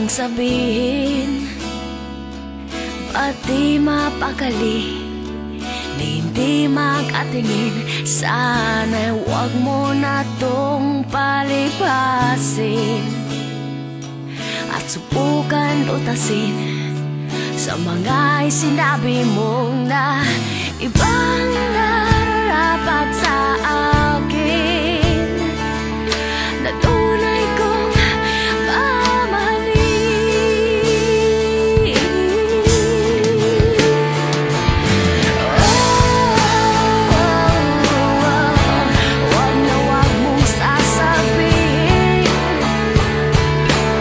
mang sabihin, pati mapakali na hindi mag-atingin. Sana'y huwag mo na tong palipasin at subukan lutasin sa mga sinabi mong na ibang nararapat sa akin, na tunay kong mamahalin. Wag na wag mong sasabihin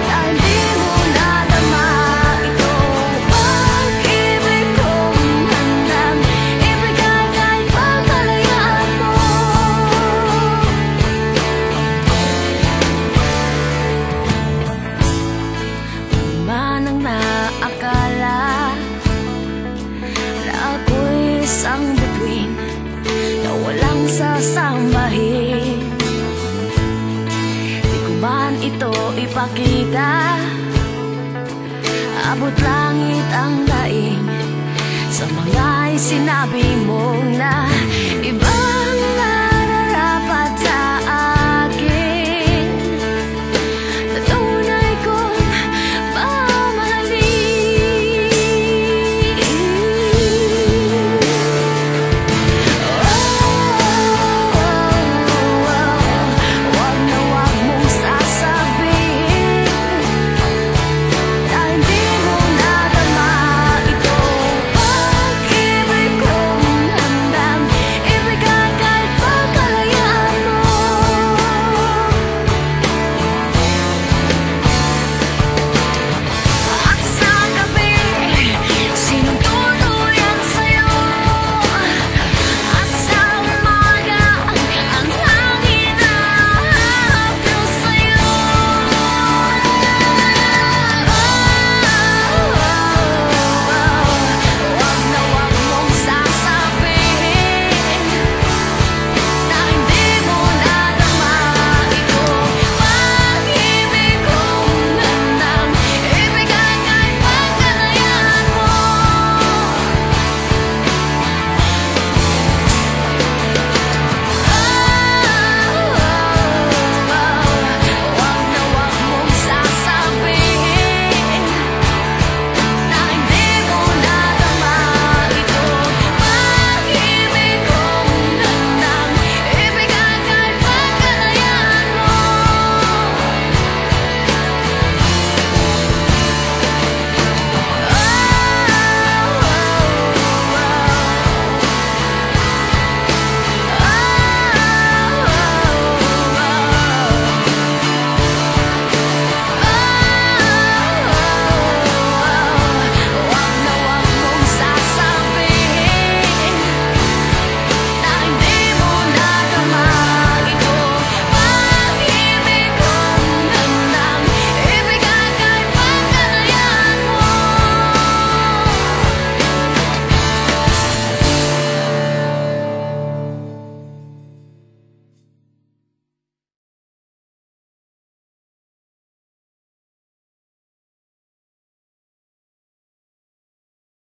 na hindi mo nadama itong pag-ibig kong handang ibigay kahit pagkalayaan mo. Manang naakala na ako'y isang bituin na walang sasambahin, di ko man ito ipakita, abot langit ang daing sa mga sinabi mong na